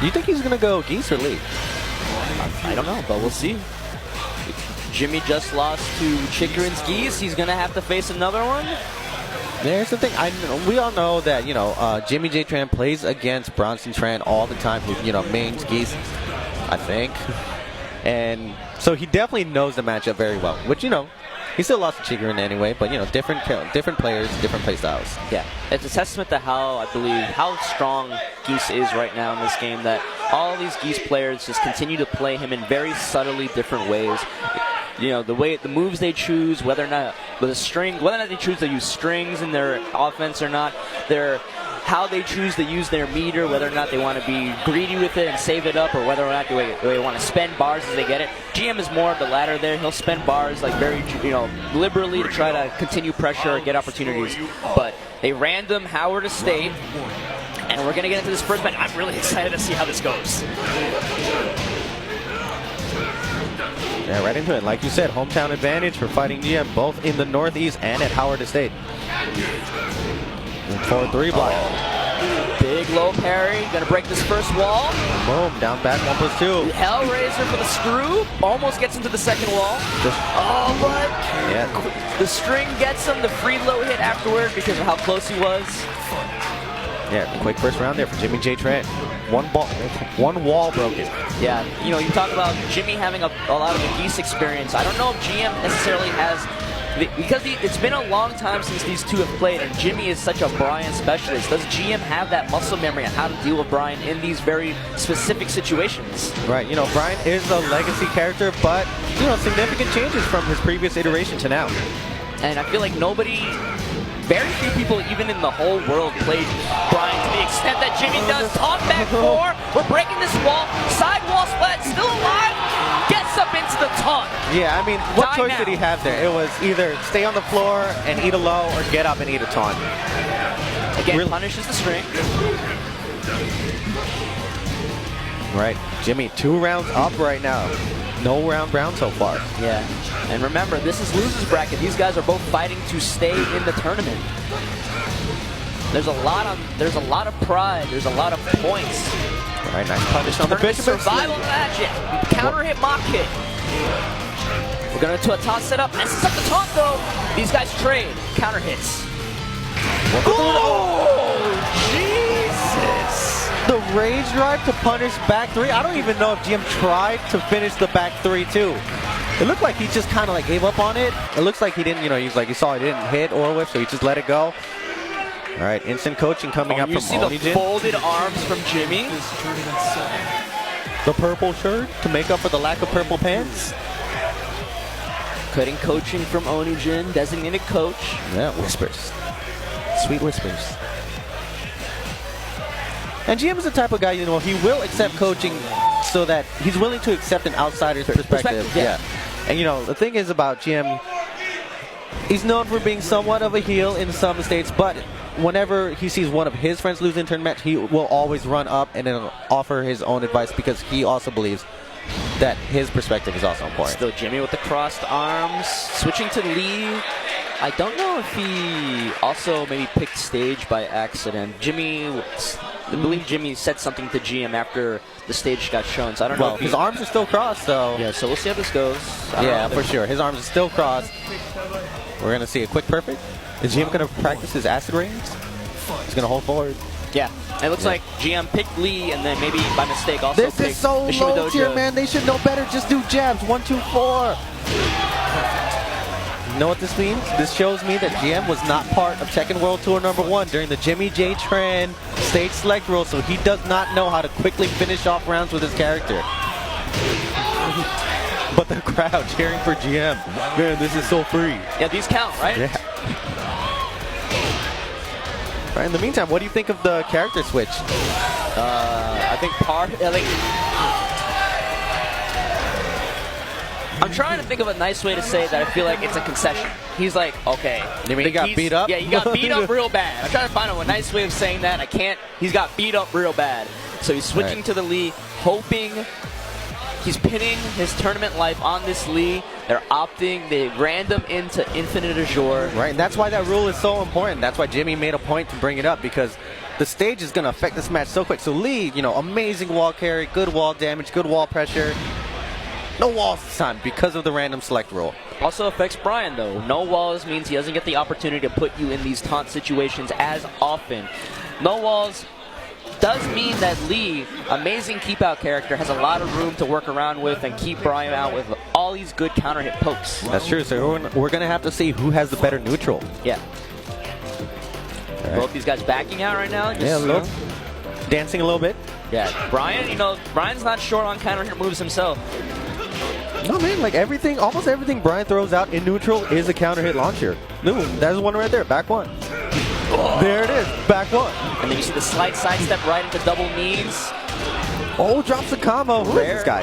Do you think he's gonna go Geese or Lee? I don't know, but we'll see. Jimmy just lost to Chikrin's Geese. He's gonna have to face another one. There's the thing. We all know that, you know, JimmyJTran plays against Bronson Tran all the time, who, you know, mains Geese, I think. And so he definitely knows the matchup very well, which, you know, he still lost to Chikrin anyway, but, you know, different players, different play styles. Yeah, it's a testament to how, I believe, how strong Geese is right now in this game, that all these Geese players just continue to play him in very subtly different ways. You know, the moves they choose, whether or not they choose to use strings in their offense or not, how they choose to use their meter, whether or not they want to be greedy with it and save it up, or whether or not they want to spend bars as they get it. GM is more of the latter there. He'll spend bars like very, you know, liberally to try to continue pressure or get opportunities. But a random Howard Estate, and we're going to get into this first match. I'm really excited to see how this goes. Yeah, right into it. Like you said, hometown advantage for Fighting GM, both in the Northeast and at Howard Estate. 4-3 block. Oh. Big low parry. Gonna break this first wall. Boom. Down back 1+2. Hellraiser for the screw. Almost gets into the second wall. But yeah, the string gets him. The free low hit afterward because of how close he was. Yeah, quick first round there for JimmyJTran. One wall broken. Yeah, you know, you talk about Jimmy having a lot of the Geese experience. I don't know if GM necessarily has, because it's been a long time since these two have played, and Jimmy is such a Bryan specialist. Does GM have that muscle memory on how to deal with Bryan in these very specific situations? Right, you know, Bryan is a legacy character, but, you know, significant changes from his previous iteration to now. And I feel like very few people even in the whole world played Bryan to the extent that Jimmy does. Taunt back 4. We're breaking this wall. Side wall splat, still alive. Gets up into the taunt. Yeah, I mean, what choice did he have there? It was either stay on the floor and eat a low, or get up and eat a taunt. Again, punishes the string. Right, Jimmy, 2 rounds up right now. No round so far. Yeah, and remember, this is losers bracket. These guys are both fighting to stay in the tournament. There's a lot of pride. There's a lot of points. All right, nice punish on the bishop. Survival magic. Counter hit, mock hit. We're going to a toss setup. Messes up the taunt though. These guys trade. Counter hits. Oh, Jesus. The rage drive to punish back 3. I don't even know if GM tried to finish the back 3 too. It looked like he just kind of like gave up on it. It looks like he didn't, you know, he's like, he saw it didn't hit or whip, so he just let it go. All right, instant coaching coming up from Onijin. You see the folded arms from Jimmy. The purple shirt to make up for the lack of purple pants. Cutting coaching from Onijin, designated coach. Yeah, whispers. Sweet whispers. And GM is the type of guy, you know, he will accept coaching so that he's willing to accept an outsider's perspective. Yeah. And, you know, the thing is about GM, he's known for being somewhat of a heel in some states, but whenever he sees one of his friends lose in a tournament, he will always run up and then offer his own advice, because he also believes that his perspective is also important. Still Jimmy with the crossed arms. Switching to Lee. I don't know if he also maybe picked stage by accident. I believe Jimmy said something to GM after the stage got shown, so I don't know. Well, his arms are still crossed, so... Yeah, so we'll see how this goes. Yeah, for sure. His arms are still crossed. We're going to see a quick perfect. Is GM going to practice his acid rains? He's going to hold forward. Yeah, it looks like GM picked Lee, and then maybe by mistake also picked This is so low tier, man. They should know better. Just do jabs. 1, 2, 4. You know what this means? This shows me that GM was not part of Tekken World Tour #1 during the JimmyJTran stage select rule, so he does not know how to quickly finish off rounds with his character. But the crowd cheering for GM. Man, this is so free. Yeah, these count, right? Yeah. Right, in the meantime, what do you think of the character switch? I think I'm trying to think of a nice way to say that I feel like it's a concession. He's like, okay. You mean he got beat up? Yeah, he got beat up real bad. I'm trying to find a nice way of saying that. I can't. He's got beat up real bad. So he's switching to the Lee, hoping he's pinning his tournament life on this Lee. They're opting, they random into Infinite Azure. Right, and that's why that rule is so important. That's why Jimmy made a point to bring it up, because the stage is going to affect this match so quick. So Lee, you know, amazing wall carry, good wall damage, good wall pressure. No walls this time because of the random select rule. Also affects Bryan, though. No walls means he doesn't get the opportunity to put you in these taunt situations as often. No walls does mean that Lee, amazing keep-out character, has a lot of room to work around with and keep Bryan out with all these good counter-hit pokes. That's true. So we're going to have to see who has the better neutral. Yeah. Right. Both these guys backing out right now. Just, yeah, a little. Dancing a little bit. Yeah. Bryan, you know, Bryan's not short on counter-hit moves himself. No, man, like everything, almost everything Bryan throws out in neutral is a counter hit launcher. Ooh, there's one right there, back one. Oh. There it is, back one. And then you see the slight sidestep right into double knees. Oh, drops the combo. Who is this guy?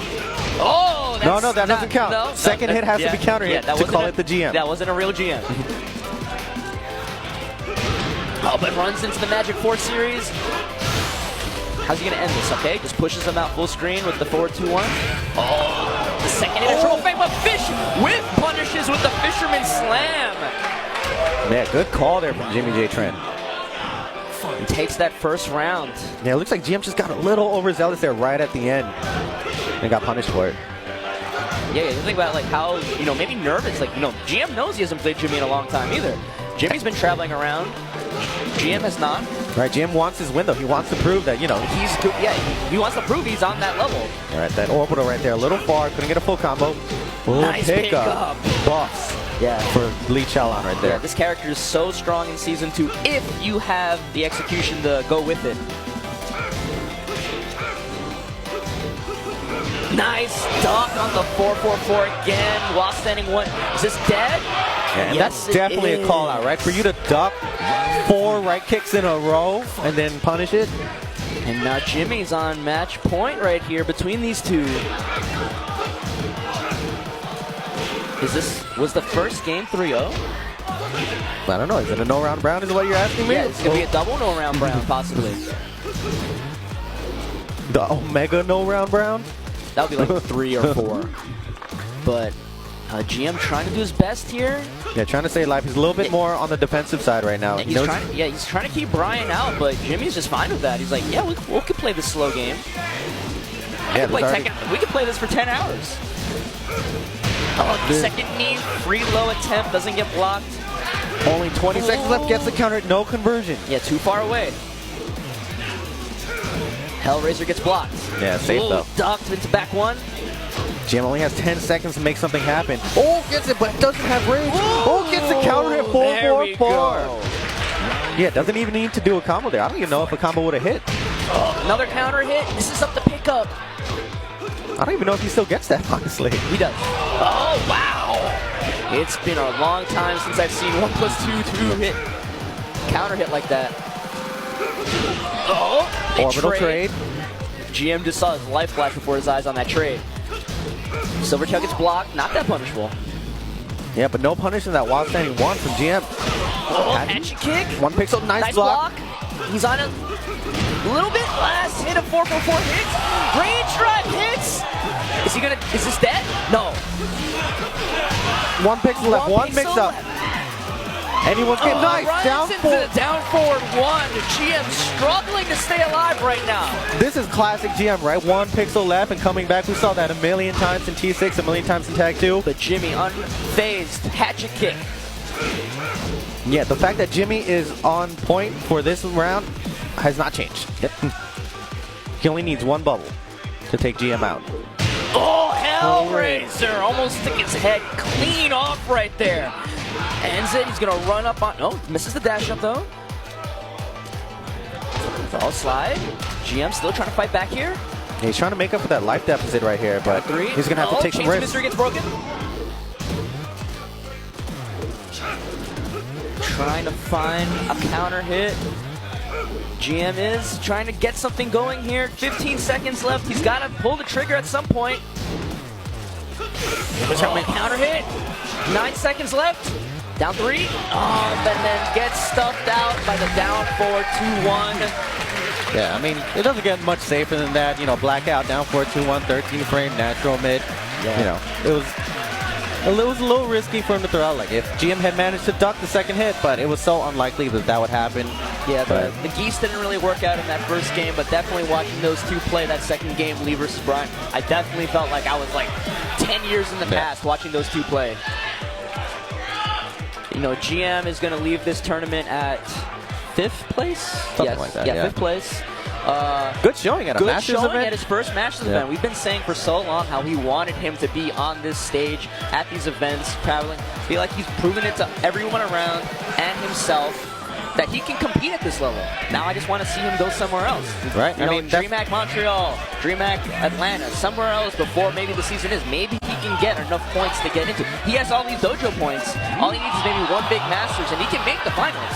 Oh, that's no, that doesn't count. No, Second hit has to be counter hit to call it the GM. That wasn't a real GM. Oh, but runs into the Magic 4 series. How's he going to end this, okay? Just pushes him out full screen with the forward 2-1. Oh, the second hit of Triple Fame, but Fish with punishes with the Fisherman Slam. Man, good call there from JimmyJTran. And takes that first round. Yeah, it looks like GM just got a little overzealous there right at the end. And got punished for it. Yeah, you think about like how, you know, maybe nervous. Like, you know, GM knows he hasn't played Jimmy in a long time either. Jimmy's been traveling around. GM has not. Right, GM wants his win though. He wants to prove that, you know, he's good. Yeah, he wants to prove he's on that level. All right, that orbital right there, a little far, couldn't get a full combo. Nice pick up. Boss. Yeah, for Lee Chaolan right there. Yeah, this character is so strong in Season 2 if you have the execution to go with it. Nice duck on the 4-4-4 again while standing one. Is this dead? Yeah, and yes, that's definitely a call out, right? For you to duck 4 right kicks in a row and then punish it. And now Jimmy's on match point right here between these two. Was the first game 3-0? I don't know. Is it a no-round Brown is what you're asking me? Yeah, it's going to be a double no-round Brown, possibly. The Omega no-round Brown? That would be like 3 or 4. But GM trying to do his best here. Yeah, trying to stay alive. He's a little bit more on the defensive side right now. He's trying to keep Bryan out, but Jimmy's just fine with that. He's like, yeah, we could play this slow game. Yeah, we could play this for 10 hours. Oh, the second knee, free low attempt, doesn't get blocked. Only 20 seconds left, gets the counter, no conversion. Yeah, too far away. Hellraiser gets blocked. Yeah, safe though. Ducked into back one. GM only has 10 seconds to make something happen. Oh, gets it, but doesn't have range. Oh, gets the counter hit 4-4-4. Yeah, doesn't even need to do a combo there. I don't even know if a combo would have hit. Oh, another counter hit. This is up to pick up. I don't even know if he still gets that, honestly. He does. Oh, wow. It's been a long time since I've seen 1+2 hit counter hit like that. Oh, orbital trade. GM just saw his life flash before his eyes on that trade. Silvertail gets blocked. Not that punishable. Yeah, but no punishing that while standing one from GM. Oh, action kick. One pixel, nice block. He's on a little bit. Last hit of 4-4-4 hits. Range drive hits. Is this dead? No. One pixel left. One mix up. Anyone's getting nice. Down forward. Down forward one. GM struggling to stay alive right now. This is classic GM, right? One pixel left and coming back. We saw that a million times in T6, a million times in Tag 2. But Jimmy unfazed. Hatchet kick. Yeah, the fact that Jimmy is on point for this round has not changed. He only needs one bubble to take GM out. Oh, Hellraiser! Almost took his head clean off right there. Ends it. He's going to run up on... Oh, misses the dash up, though. Fall slide. GM still trying to fight back here. Yeah, he's trying to make up for that life deficit right here, but he's going to have to take some risks. Mystery gets broken. Trying to find a counter hit. GM is trying to get something going here. 15 seconds left. He's got to pull the trigger at some point. Counter hit. 9 seconds left. Down 3. And then gets stuffed out by the down forward 2-1. Yeah, I mean, it doesn't get much safer than that. You know, blackout, down forward 2-1, 13 frame, natural mid. Yeah. You know, it was it was a little risky for him to throw out. Like if GM had managed to duck the second hit, but it was so unlikely that that would happen. Yeah, the Geese didn't really work out in that first game, but definitely watching those two play that second game, Lee versus Bryan, I definitely felt like I was like 10 years in the past watching those two play. You know, GM is going to leave this tournament at 5th place? Something like that, yeah. 5th place. Good showing at a Masters event. At his first Masters event. We've been saying for so long how we wanted him to be on this stage at these events, traveling. I feel like he's proven it to everyone around and himself that he can compete at this level. Now I just want to see him go somewhere else. Right. You know, DreamHack Montreal, DreamHack Atlanta, somewhere else before maybe the season is. Maybe he can get enough points to get into. He has all these dojo points. All he needs is maybe one big Masters, and he can make the finals.